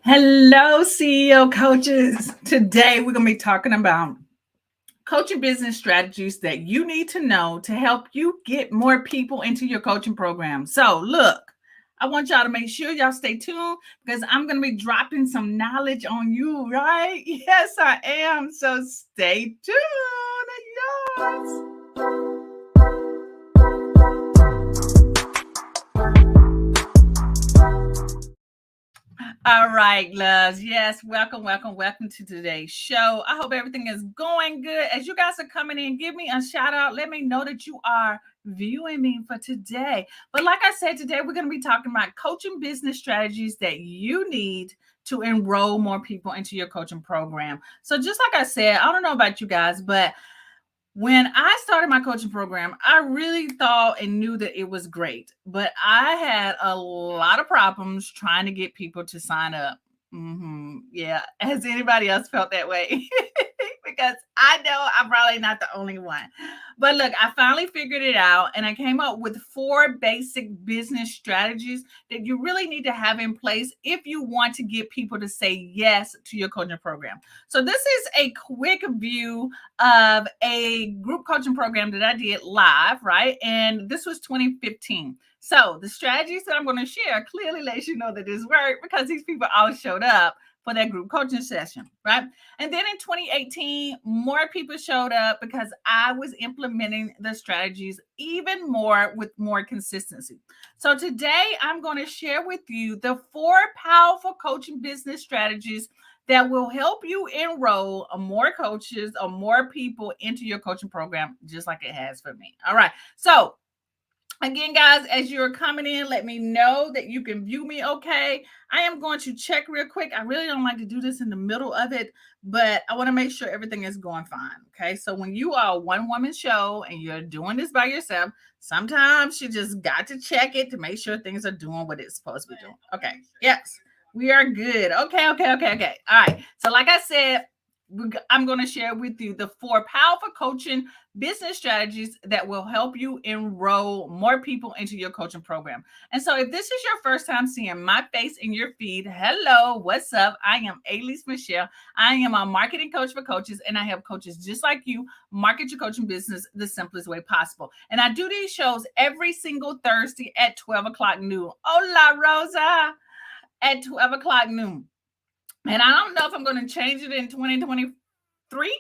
Hello, CEO coaches. Today we're going to be talking about coaching business strategies that you need to know to help you get more people into your coaching program. So, look, I want y'all to make sure y'all stay tuned because I'm going to be dropping some knowledge on you, right? Yes, I am. So, stay tuned. Yes. All right, loves. Yes, welcome to today's show. I hope everything is going good. As you guys are coming in, give me a shout out. Let me know that you are viewing me for today. But like I said, today we're going to be talking about coaching business strategies that you need to enroll more people into your coaching program. So just like I said, I don't know about you guys, but when I started my coaching program, I really thought and knew that it was great, but I had a lot of problems trying to get people to sign up. Yeah. Has anybody else felt that way? Because I know I'm probably not the only one. But look, I finally figured it out and I came up with 4 basic business strategies that you really need to have in place if you want to get people to say yes to your coaching program. So, this is a quick view of a group coaching program that I did live, right? And this was 2015. So the strategies that I'm going to share clearly lets you know that this worked because these people all showed up for that group coaching session, right? And then in 2018, more people showed up because I was implementing the strategies even more with more consistency. So today I'm going to share with you the 4 powerful coaching business strategies that will help you enroll more coaches or more people into your coaching program, just like it has for me. All right. So, again, guys, as you're coming in, let me know that you can view me okay. I am going to check real quick. I really don't like to do this in the middle of it, but I want to make sure everything is going fine. Okay. So, when you are a one woman show and you're doing this by yourself, sometimes you just got to check it to make sure things are doing what it's supposed to be doing. Okay. Yes. We are good. Okay. All right. So, like I said, I'm going to share with you the 4 powerful coaching business strategies that will help you enroll more people into your coaching program. And so, if this is your first time seeing my face in your feed, hello, what's up? I am aleasemichelle. I am a marketing coach for coaches, and I help coaches just like you market your coaching business the simplest way possible. And I do these shows every single Thursday at 12 o'clock noon. Hola, Rosa, at 12 o'clock noon. And I don't know if I'm going to change it in 2023,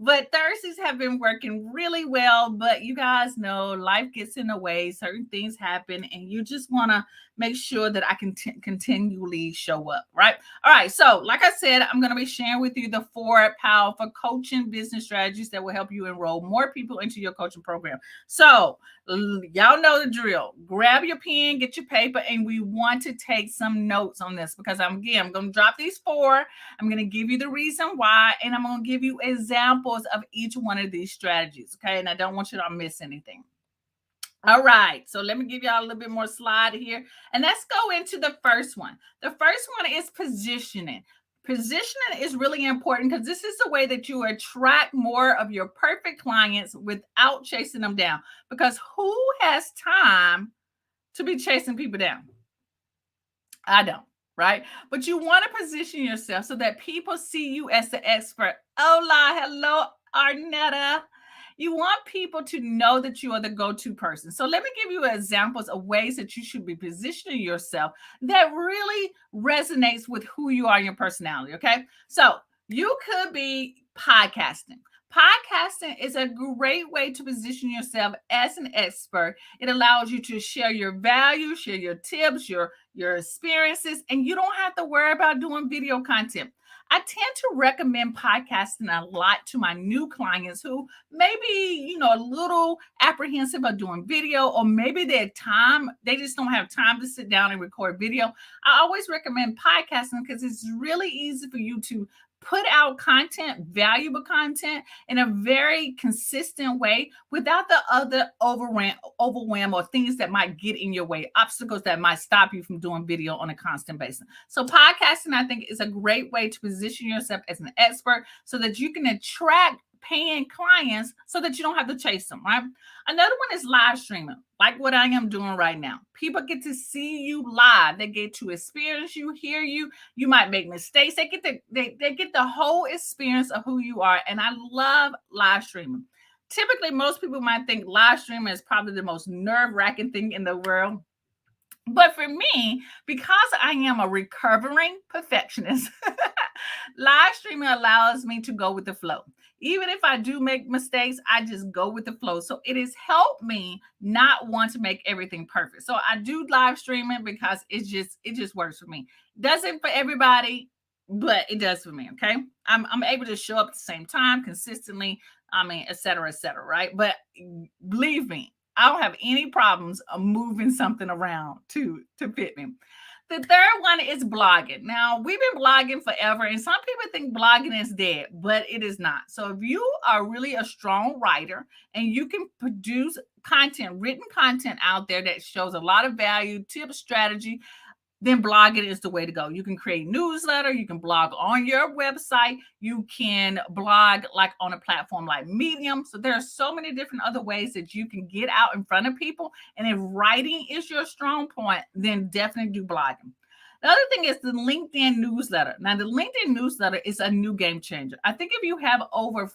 but Thursdays have been working really well. But you guys know life gets in the way, certain things happen, and you just want to make sure that I can continually show up, right? All right. So, like I said, I'm going to be sharing with you the 4 powerful coaching business strategies that will help you enroll more people into your coaching program. So, y'all know the drill. Grab your pen, get your paper, and we want to take some notes on this because I'm going to drop these 4. I'm going to give you the reason why, and I'm going to give you examples of each one of these strategies. Okay. And I don't want you to miss anything. All right. So let me give y'all a little bit more slide here. And let's go into the first one. The first one is positioning. Positioning is really important because this is the way that you attract more of your perfect clients without chasing them down. Because who has time to be chasing people down? I don't, right? But you want to position yourself so that people see you as the expert. Hola, hello, Arnetta. You want people to know that you are the go-to person. So let me give you examples of ways that you should be positioning yourself that really resonates with who you are and your personality. Okay. So you could be podcasting. Podcasting is a great way to position yourself as an expert. It allows you to share your values, share your tips, your experiences, and you don't have to worry about doing video content. I tend to recommend podcasting a lot to my new clients who maybe, a little apprehensive of doing video, or maybe they just don't have time to sit down and record video. I always recommend podcasting because it's really easy for you to put out content, valuable content in a very consistent way without the other overwhelm or things that might get in your way, obstacles that might stop you from doing video on a constant basis. So podcasting, I think, is a great way to position yourself as an expert so that you can attract paying clients so that you don't have to chase them, right? Another one is live streaming, like what I am doing right now. People get to see you live. They get to experience you, hear you. You might make mistakes. They get the whole experience of who you are. And I love live streaming. Typically, most people might think live streaming is probably the most nerve-wracking thing in the world. But for me, because I am a recovering perfectionist, live streaming allows me to go with the flow. Even if I do make mistakes, I just go with the flow. So it has helped me not want to make everything perfect. So I do live streaming because it just works for me. Doesn't for everybody, but it does for me. Okay. I'm able to show up at the same time consistently. I mean, et cetera, right? But believe me, I don't have any problems of moving something around to fit me. The third one is blogging. Now, we've been blogging forever, and some people think blogging is dead, but it is not. So, if you are really a strong writer and you can produce content, written content out there that shows a lot of value, tips, strategy, then blogging is the way to go. You can create newsletter, you can blog on your website, you can blog like on a platform like Medium. So there are so many different other ways that you can get out in front of people. And if writing is your strong point, then definitely do blogging. The other thing is the LinkedIn newsletter. Now, the LinkedIn newsletter is a new game changer. I think if you have over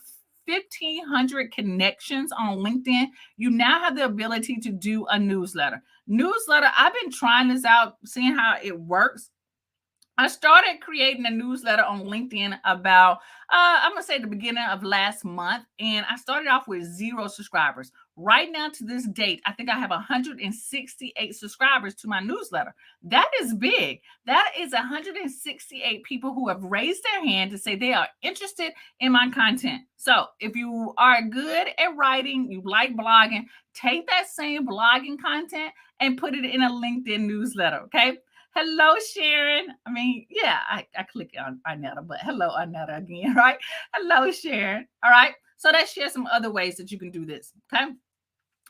1,500 connections on LinkedIn, you now have the ability to do a newsletter. I've been trying this out, seeing how it works. I started creating a newsletter on LinkedIn about, I'm going to say the beginning of last month. And I started off with 0 subscribers. Right now to this date, I think I have 168 subscribers to my newsletter. That is big. That is 168 people who have raised their hand to say they are interested in my content. So if you are good at writing, you like blogging, take that same blogging content and put it in a LinkedIn newsletter. Okay. Hello, Sharon. I mean, yeah, I click on Arnetta, but hello, Arnetta again, right? Hello, Sharon. All right. So let's share some other ways that you can do this. Okay.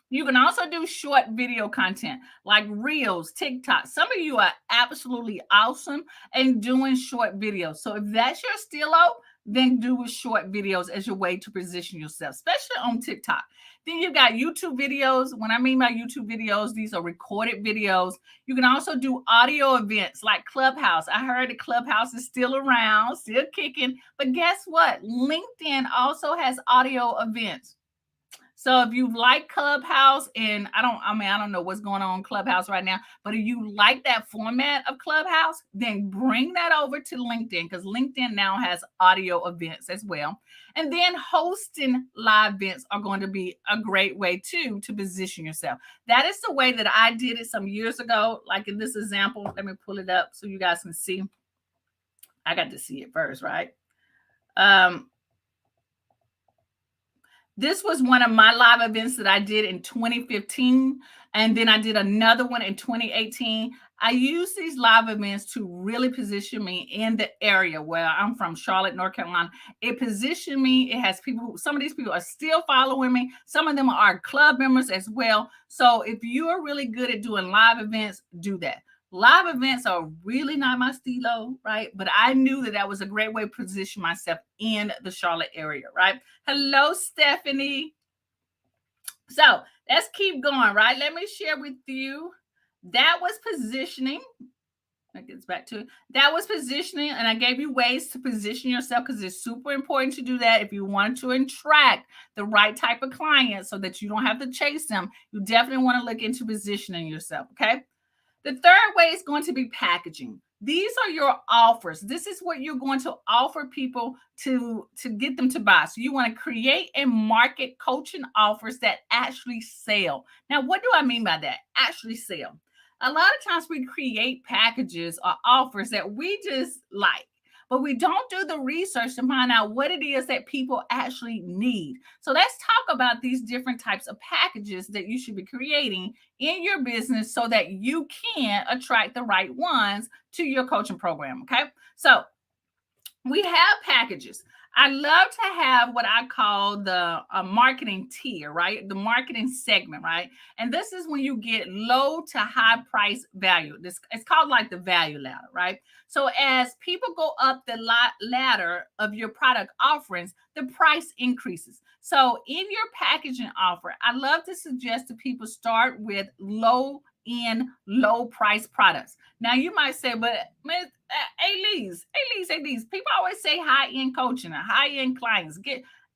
You can also do short video content like Reels, TikTok. Some of you are absolutely awesome in doing short videos. So if that's your stilo, then do with short videos as your way to position yourself, especially on TikTok. Then you got YouTube videos. When I mean by YouTube videos, these are recorded videos. You can also do audio events like Clubhouse. I heard that Clubhouse is still around, still kicking. But guess what? LinkedIn also has audio events. So if you like Clubhouse, and I don't know what's going on in Clubhouse right now, but if you like that format of Clubhouse, then bring that over to LinkedIn, because LinkedIn now has audio events as well. And then hosting live events are going to be a great way too to position yourself. That is the way that I did it some years ago. Like in this example, let me pull it up so you guys can see. I got to see it first, right? This was one of my live events that I did in 2015. And then I did another one in 2018. I use these live events to really position me in the area where I'm from, Charlotte, North Carolina. It positioned me. It has people, some of these people are still following me. Some of them are club members as well. So if you are really good at doing live events, do that. Live events are really not my stilo, right? But I knew that was a great way to position myself in the Charlotte area, right? Hello, Stephanie. So let's keep going, right? Let me share with you. That was positioning. That gets back to it. That was positioning, and I gave you ways to position yourself because it's super important to do that if you want to attract the right type of clients so that you don't have to chase them. You definitely want to look into positioning yourself, okay? The third way is going to be packaging. These are your offers. This is what you're going to offer people to get them to buy. So you want to create and market coaching offers that actually sell. Now, what do I mean by that? Actually sell. A lot of times we create packages or offers that we just like, but we don't do the research to find out what it is that people actually need. So let's talk about these different types of packages that you should be creating in your business so that you can attract the right ones to your coaching program. Okay. So we have packages. I love to have what I call the marketing tier, right? The marketing segment, right? And this is when you get low to high price value. This it's called like the value ladder, right? So as people go up the ladder of your product offerings, the price increases. So in your packaging offer, I love to suggest to people start with low price products. Now you might say, but man, Elise, people always say high end coaching and high end clients.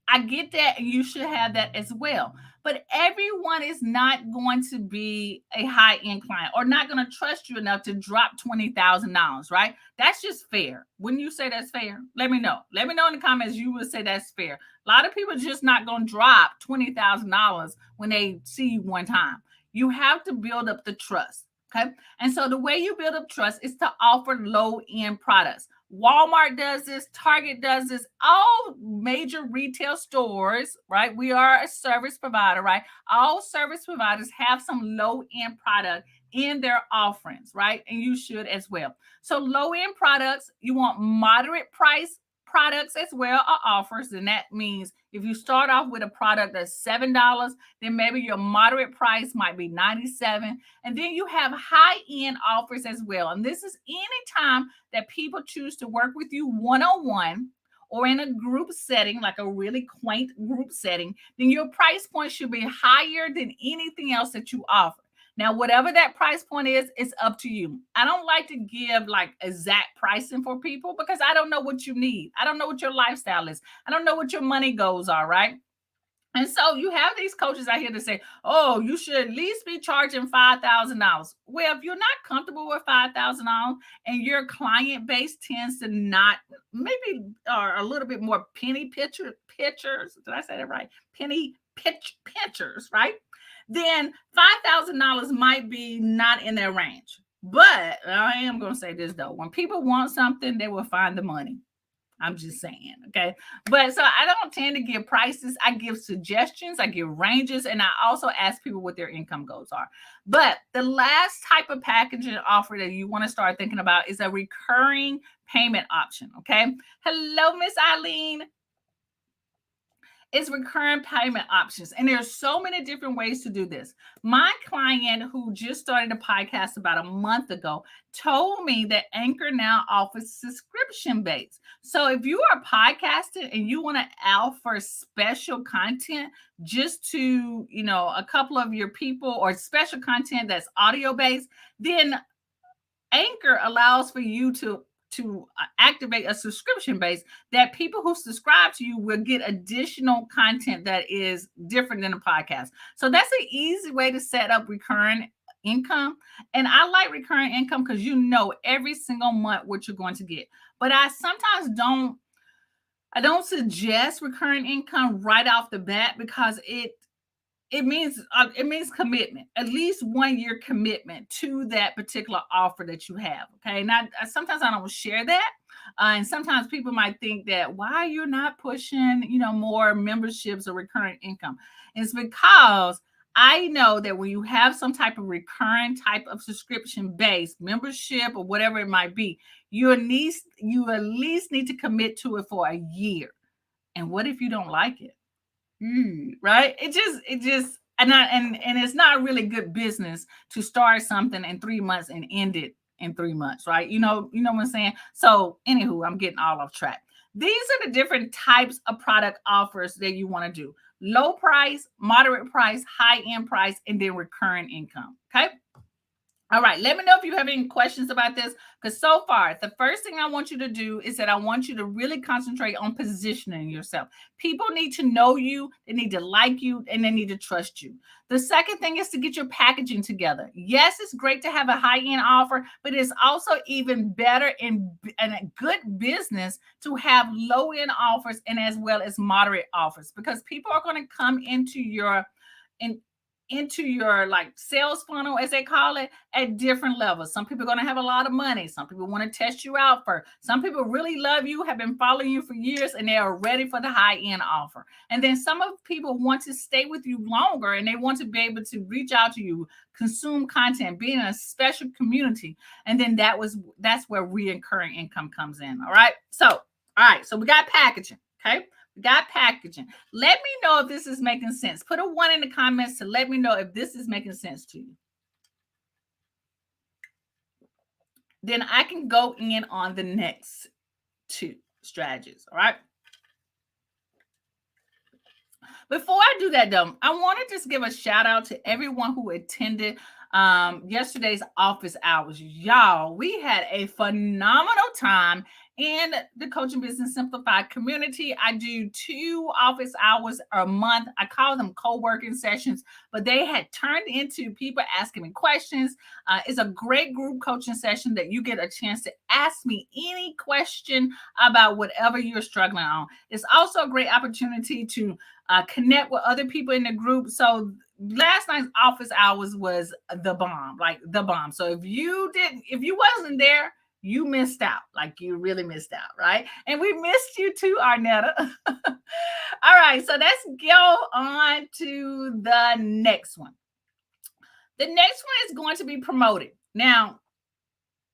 I get that, and you should have that as well. But everyone is not going to be a high end client or not going to trust you enough to drop $20,000, right? That's just fair. Wouldn't you say that's fair? Let me know. Let me know in the comments. You would say that's fair. A lot of people are just not going to drop $20,000 when they see you one time. You have to build up the trust. Okay. And so the way you build up trust is to offer low end products. Walmart does this, Target does this, all major retail stores, right? We are a service provider, right? All service providers have some low end product in their offerings, right? And you should as well. So low end products, you want moderate price products as well or offers. And that means if you start off with a product that's $7, then maybe your moderate price might be $97. And then you have high-end offers as well. And this is anytime that people choose to work with you one-on-one or in a group setting, like a really quaint group setting, then your price point should be higher than anything else that you offer. Now, whatever that price point is, it's up to you. I don't like to give like exact pricing for people because I don't know what you need. I don't know what your lifestyle is. I don't know what your money goals are, right? And so you have these coaches out here to say, oh, you should at least be charging $5,000. Well, if you're not comfortable with $5,000 and your client base tends to not, maybe are a little bit more pitchers. Did I say that right? Pitchers, right? Then $5,000 might be not in their range. But I am going to say this though. When people want something, they will find the money. I'm just saying, okay? But so I don't tend to give prices. I give suggestions, I give ranges, and I also ask people what their income goals are. But the last type of packaging offer that you want to start thinking about is a recurring payment option, okay? Hello, Miss Eileen. It's recurring payment options. And there's so many different ways to do this. My client who just started a podcast about a month ago told me that Anchor now offers subscription based. So if you are podcasting and you want to offer special content just to, a couple of your people or special content that's audio based, then Anchor allows for you to activate a subscription base that people who subscribe to you will get additional content that is different than a podcast. So that's an easy way to set up recurring income. And I like recurring income because you know every single month what you're going to get. But I sometimes don't suggest recurring income right off the bat because it means commitment, at least 1 year commitment to that particular offer that you have. Okay. Now, sometimes I don't share that. And sometimes people might think that why you're not pushing, more memberships or recurring income. It's because I know that when you have some type of recurring type of subscription based membership or whatever it might be, you at least need to commit to it for a year. And what if you don't like it? Right? And it's not really good business to start something in 3 months and end it in 3 months, right? You know what I'm saying? So anywho, I'm getting all off track. These are the different types of product offers that you want to do: low price, moderate price, high end price, and then recurring income. Okay. All right, let me know if you have any questions about this, because so far, the first thing I want you to do is that I want you to really concentrate on positioning yourself. People need to know you, they need to like you, and they need to trust you. The second thing is to get your packaging together. Yes, it's great to have a high-end offer, but it's also even better and a good business to have low-end offers and as well as moderate offers, because people are going to come into your like sales funnel, as they call it, at different levels. Some people are going to have a lot of money. Some people want to test you out first. Some people really love you, have been following you for years, and they are ready for the high-end offer. And then some of people want to stay with you longer, and they want to be able to reach out to you, consume content, be in a special community. And then that's where recurring income comes in. All right. So we got packaging. Okay. We got packaging. Let me know if this is making sense. Put a 1 in the comments to let me know if this is making sense to you. Then I can go in on the next 2 strategies. All right. Before I do that, though, I want to just give a shout out to everyone who attended yesterday's office hours. Y'all, we had a phenomenal time in the Coaching Business Simplified community. I do 2 office hours a month. I call them co-working sessions, but they had turned into people asking me questions. It's a great group coaching session that you get a chance to ask me any question about whatever you're struggling on. It's also a great opportunity to connect with other people in the group. So last night's office hours was the bomb, like the bomb. So if you wasn't there, you missed out. Like you really missed out, right? And we missed you too, Arnetta. All right, so let's go on to the next one. The next one is going to be promoted. Now,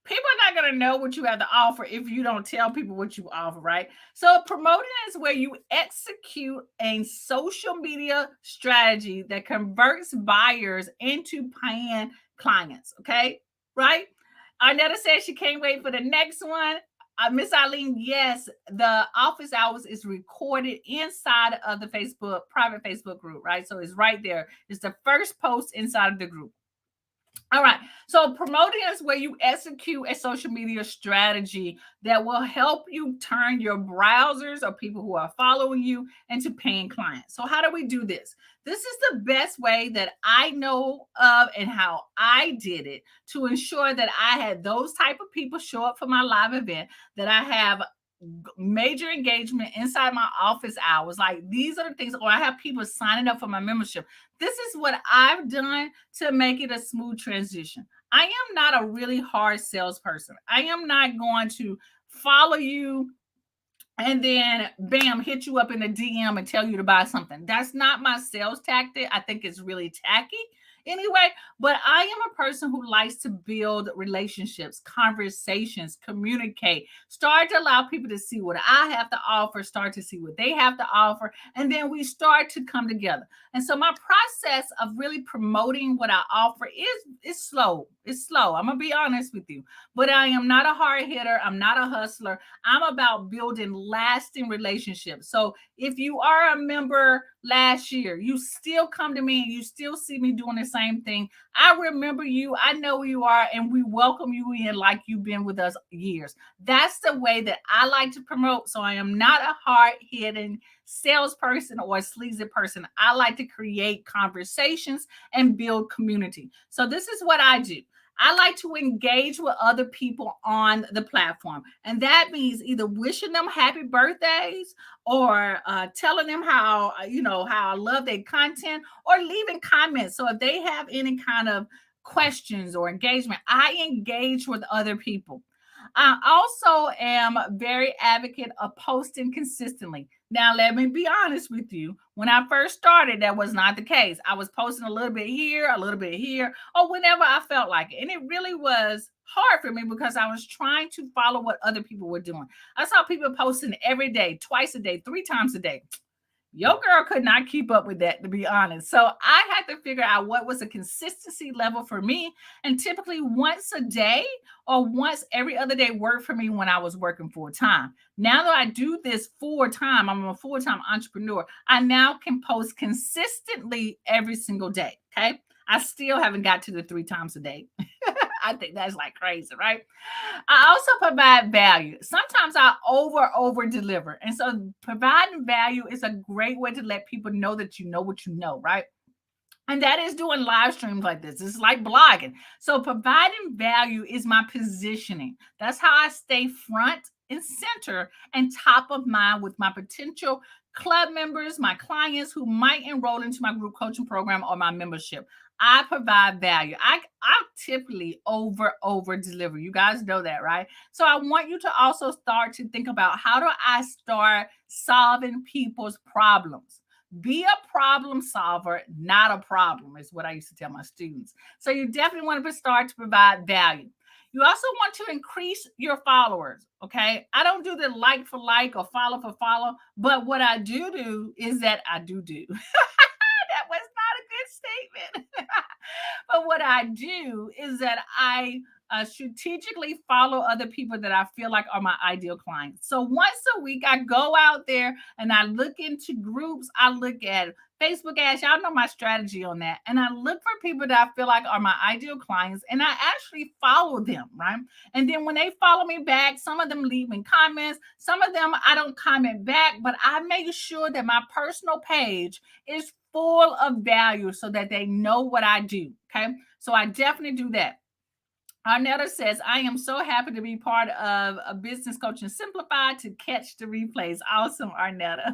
people are not going to know what you have to offer if you don't tell people what you offer, right? So promoting is where you execute a social media strategy that converts buyers into paying clients, okay? Right? Arnetta says she can't wait for the next one. Miss Eileen, yes, the office hours is recorded inside of the private Facebook group, right? So it's right there. It's the first post inside of the group. All right. So promoting is where you execute a social media strategy that will help you turn your browsers or people who are following you into paying clients. So how do we do this? This is the best way that I know of and how I did it to ensure that I had those type of people show up for my live event, that I have major engagement inside my office hours. Like these are the things, or I have people signing up for my membership. This is what I've done to make it a smooth transition. I am not a really hard salesperson. I am not going to follow you and then bam, hit you up in a DM and tell you to buy something. That's not my sales tactic. I think it's really tacky anyway, but I am a person who likes to build relationships, conversations, communicate, start to allow people to see what I have to offer, start to see what they have to offer, and then we start to come together. And so my process of really promoting what I offer is slow. It's slow. I'm gonna be honest with you, but I am not a hard hitter. I'm not a hustler. I'm about building lasting relationships. So if you are a member last year, you still come to me and you still see me doing the same thing. I remember you. I know who you are, and we welcome you in like you've been with us years. That's the way that I like to promote. So I am not a hard-hitting salesperson or a sleazy person. I like to create conversations and build community. So this is what I do. I like to engage with other people on the platform. And that means either wishing them happy birthdays or telling them how I love their content, or leaving comments. So if they have any kind of questions or engagement, I engage with other people. I also am very advocate of posting consistently. Now, let me be honest with you. When I first started, that was not the case. I was posting a little bit here, a little bit here, or whenever I felt like it. And it really was hard for me because I was trying to follow what other people were doing. I saw people posting every day, twice a day, 3 times a day. Your girl could not keep up with that, to be honest. So I had to figure out what was a consistency level for me. And typically once a day or once every other day worked for me when I was working full time. Now that I do this full time, I'm a full time entrepreneur. I now can post consistently every single day. Okay. I still haven't got to the 3 times a day. I think that's like crazy, right? I also provide value. Sometimes I over deliver. And so providing value is a great way to let people know that you know what you know, right? And that is doing live streams like this. It's like blogging. So providing value is my positioning. That's how I stay front and center and top of mind with my potential club members, my clients who might enroll into my group coaching program or my membership. I provide value. I typically over deliver. You guys know that, right? So I want you to also start to think about, how do I start solving people's problems? Be a problem solver, not a problem, is what I used to tell my students. So you definitely want to start to provide value. You also want to increase your followers. Okay. I don't do the like for like or follow for follow, but what I do is that I do. That was not a good statement. But what I do is that I strategically follow other people that I feel like are my ideal clients. So once a week, I go out there and I look into groups. I look at Facebook ads. Y'all know my strategy on that. And I look for people that I feel like are my ideal clients and I actually follow them, right? And then when they follow me back, some of them leave me comments. Some of them I don't comment back, but I make sure that my personal page is full of value so that they know what I do. Okay. So I definitely do that. Arnetta says, I am so happy to be part of a business coaching simplified to catch the replays. Awesome, Arnetta.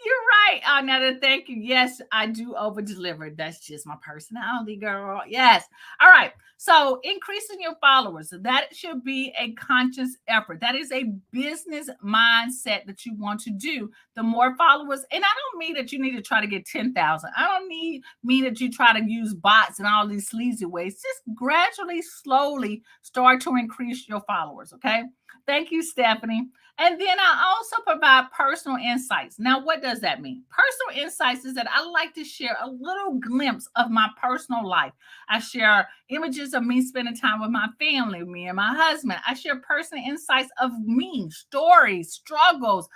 You're right, Arnetta. Thank you. Yes, I do over deliver. That's just my personality, girl. Yes. All right. So increasing your followers, that should be a conscious effort. That is a business mindset that you want to do. The more followers, and I don't mean that you need to try to get 10,000. I don't mean that you try to use bots and all these sleazy ways. Just gradually, slowly start to increase your followers. Okay. Thank you, Stephanie. And then I also provide personal insights. Now, what does that mean? Personal insights is that I like to share a little glimpse of my personal life. I share images of me spending time with my family, me and my husband. I share personal insights of me, stories, struggles,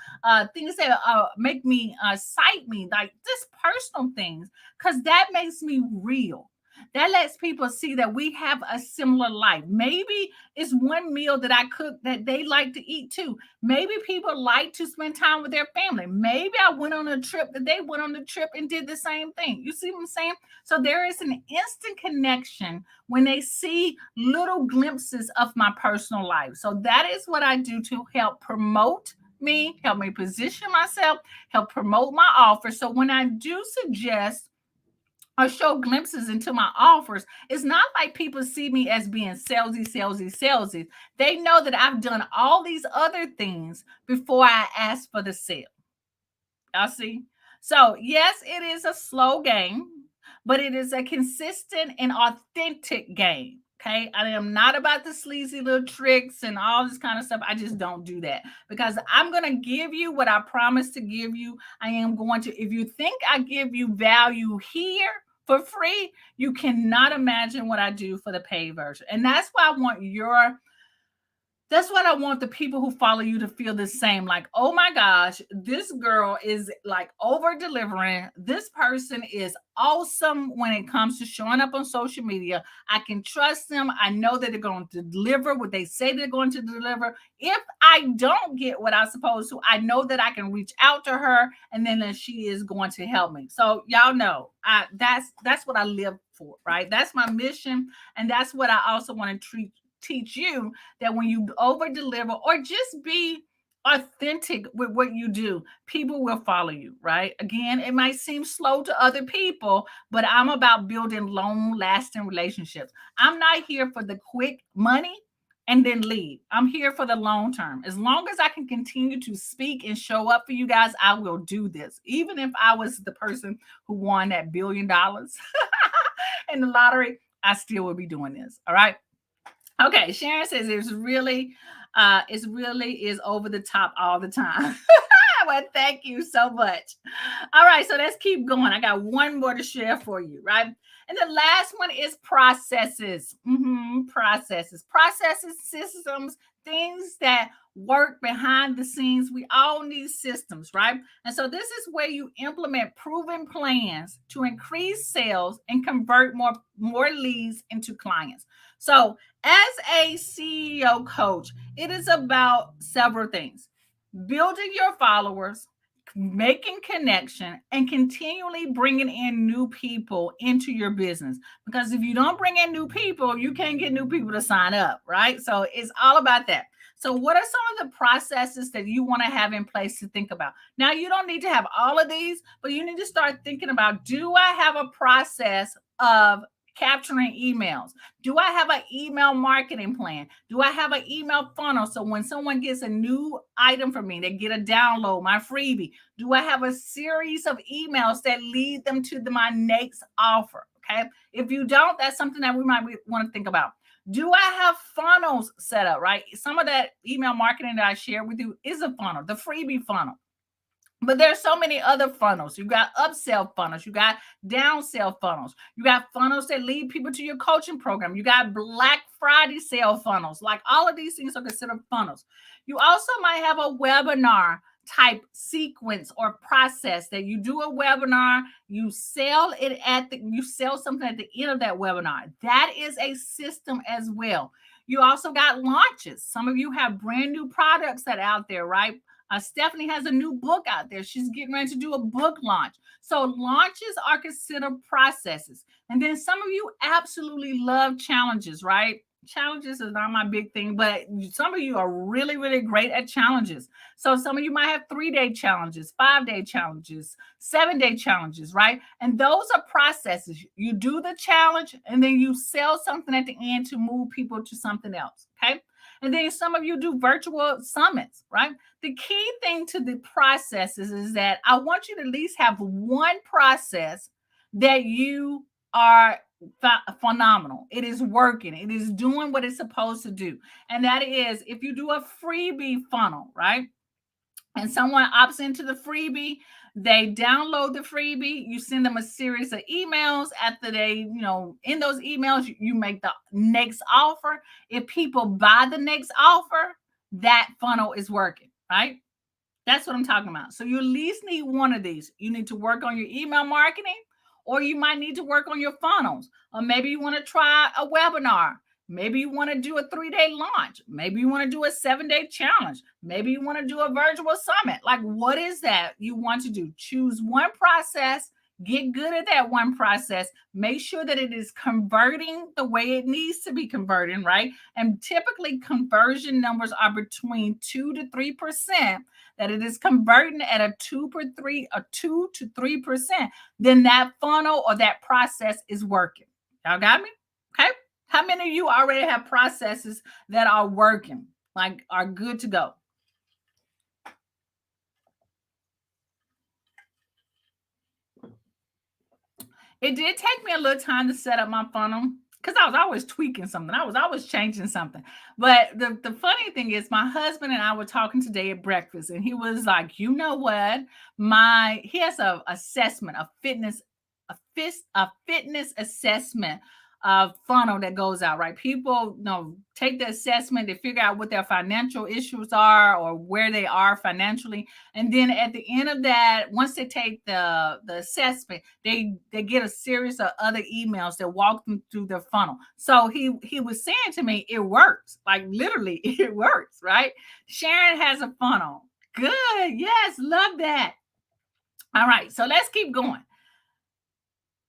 things that make me, excite me, like just personal things, because that makes me real. That lets people see that we have a similar life. Maybe it's one meal that I cook that they like to eat too. Maybe people like to spend time with their family. Maybe I went on a trip that they went on the trip and did the same thing. You see what I'm saying? So there is an instant connection when they see little glimpses of my personal life. So that is what I do to help promote me, help me position myself, help promote my offer. So when I do suggest or show glimpses into my offers, it's not like people see me as being salesy, salesy, salesy. They know that I've done all these other things before I ask for the sale. Y'all see? So, yes, it is a slow game, but it is a consistent and authentic game. Okay. I am not about the sleazy little tricks and all this kind of stuff. I just don't do that because I'm going to give you what I promised to give you. I am going to, if you think I give you value here for free, you cannot imagine what I do for the paid version. And that's what I want the people who follow you to feel the same. Like, oh my gosh, this girl is like over delivering. This person is awesome when it comes to showing up on social media. I can trust them. I know that they're going to deliver what they say they're going to deliver. If I don't get what I'm supposed to, I know that I can reach out to her and then that she is going to help me. So y'all know that's what I live for, right? That's my mission. And that's what I also want to teach you, that when you over deliver or just be authentic with what you do, people will follow you, right? Again, it might seem slow to other people, but I'm about building long lasting relationships. I'm not here for the quick money and then leave. I'm here for the long term. As long as I can continue to speak and show up for you guys, I will do this. Even if I was the person who won that $1 billion in the lottery, I still would be doing this. All right. Okay, Sharon says it's really is over the top all the time. Well, thank you so much. All right, so let's keep going. I got one more to share for you, right? And the last one is processes. Processes, systems, things that work behind the scenes. We all need systems, right? And so this is where you implement proven plans to increase sales and convert more leads into clients. So as a CEO coach, it is about several things: building your followers, making connection, and continually bringing in new people into your business. Because if you don't bring in new people, you can't get new people to sign up, right? So it's all about that. So, what are some of the processes that you want to have in place to think about? Now, you don't need to have all of these, but you need to start thinking about, do I have a process of capturing emails? Do I have an email marketing plan? Do I have an email funnel? So when someone gets a new item from me, they get a download, my freebie. Do I have a series of emails that lead them to my next offer? Okay. If you don't, that's something that we might want to think about. Do I have funnels set up, right? Some of that email marketing that I shared with you is a funnel, the freebie funnel. But there's so many other funnels. You got upsell funnels, you got downsell funnels, you got funnels that lead people to your coaching program, you got Black Friday sale funnels. Like all of these things are considered funnels. You also might have a webinar type sequence or process that you do a webinar, you sell it at the you sell something at the end of that webinar. That is a system as well. You also got launches. Some of you have brand new products that are out there, right? Stephanie has a new book out there. She's getting ready to do a book launch. So launches are considered processes. And then some of you absolutely love challenges, right? Challenges is not my big thing, but some of you are really, really great at challenges. So some of you might have 3-day challenges, 5-day challenges, 7-day challenges, right? And those are processes. You do the challenge and then you sell something at the end to move people to something else. Okay. And then some of you do virtual summits, right? The key thing to the processes is that I want you to at least have one process that you are phenomenal. It is working. It is doing what it's supposed to do. And that is if you do a freebie funnel, right? And someone opts into the freebie, they download the freebie, you send them a series of emails. After they, in those emails, you make the next offer. If people buy the next offer, that funnel is working, right? That's what I'm talking about. So you at least need one of these. You need to work on your email marketing, or you might need to work on your funnels. Or maybe you want to try a webinar. Maybe you want to do a 3-day launch. Maybe you want to do a 7-day challenge. Maybe you want to do a virtual summit. Like, what is that you want to do? Choose one process. Get good at that one process. Make sure that it is converting the way it needs to be converting, right? And typically conversion numbers are between 2 to 3%. That it is converting at a 2 to 3%, then that funnel or that process is working. Y'all got me? Okay. How many of you already have processes that are working, like are good to go? It did take me a little time to set up my funnel because I was always tweaking something. I was always changing something. But the funny thing is, my husband and I were talking today at breakfast, and he was like, you know what? He has a assessment, a fitness assessment funnel that goes out, right? People take the assessment to figure out what their financial issues are or where they are financially. And then at the end of that, once they take the assessment, they get a series of other emails that walk them through their funnel. So he was saying to me, it works. Like literally, it works, right? Sharon has a funnel. Good. Yes, love that. All right, so let's keep going.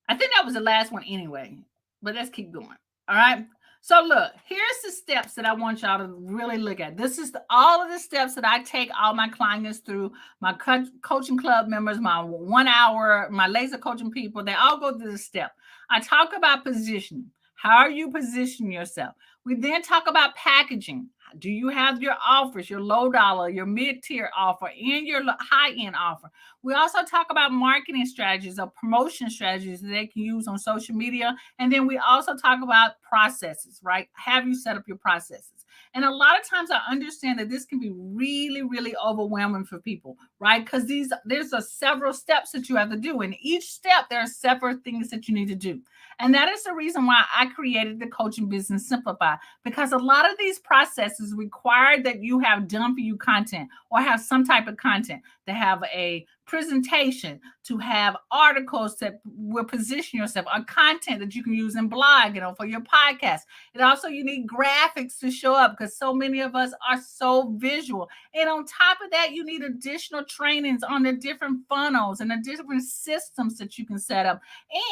I think that was the last one anyway, but let's keep going. All right. So look, here's the steps that I want y'all to really look at. This is all of the steps that I take all my clients through, my coaching club members, my 1 hour, my laser coaching people. They all go through the step. I talk about positioning. How are you positioning yourself? We then talk about packaging. Do you have your offers, your low dollar, your mid-tier offer, and your high-end offer? We also talk about marketing strategies or promotion strategies that they can use on social media. And then we also talk about processes, right? Have you set up your processes? And a lot of times I understand that this can be really, really overwhelming for people, right? Because there's several steps that you have to do. And each step, there are several things that you need to do. And that is the reason why I created the Coaching Business Simplify, because a lot of these processes require that you have done for you content or have some type of content, to have a presentation, to have articles that will position yourself, or content that you can use in blog, for your podcast. And also you need graphics to show up because so many of us are so visual. And on top of that, you need additional trainings on the different funnels and the different systems that you can set up.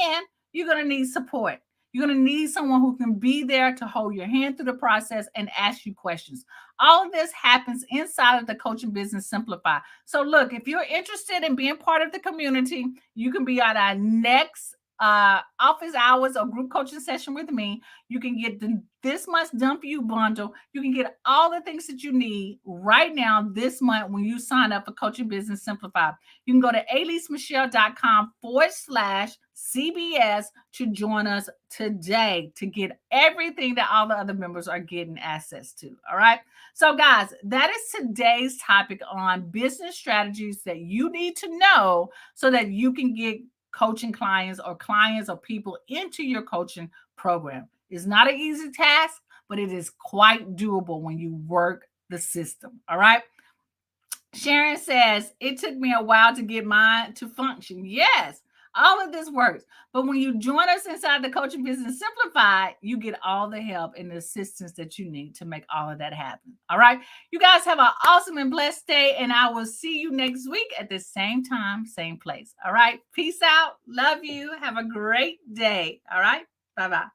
And you're going to need support. You're going to need someone who can be there to hold your hand through the process and ask you questions. All of this happens inside of the Coaching Business Simplify. So look, if you're interested in being part of the community, you can be at our next office hours or group coaching session with me, you can get this month's Done For You bundle. You can get all the things that you need right now this month when you sign up for Coaching Business Simplified. You can go to aleasemichelle.com/CBS to join us today to get everything that all the other members are getting access to. All right. So, guys, that is today's topic on business strategies that you need to know so that you can get coaching clients or people into your coaching program. It's not an easy task, but it is quite doable when you work the system. All right. Sharon says, it took me a while to get mine to function. Yes, all of this works. But when you join us inside the Coaching Business Simplified, you get all the help and the assistance that you need to make all of that happen. All right. You guys have an awesome and blessed day. And I will see you next week at the same time, same place. All right. Peace out. Love you. Have a great day. All right. Bye-bye.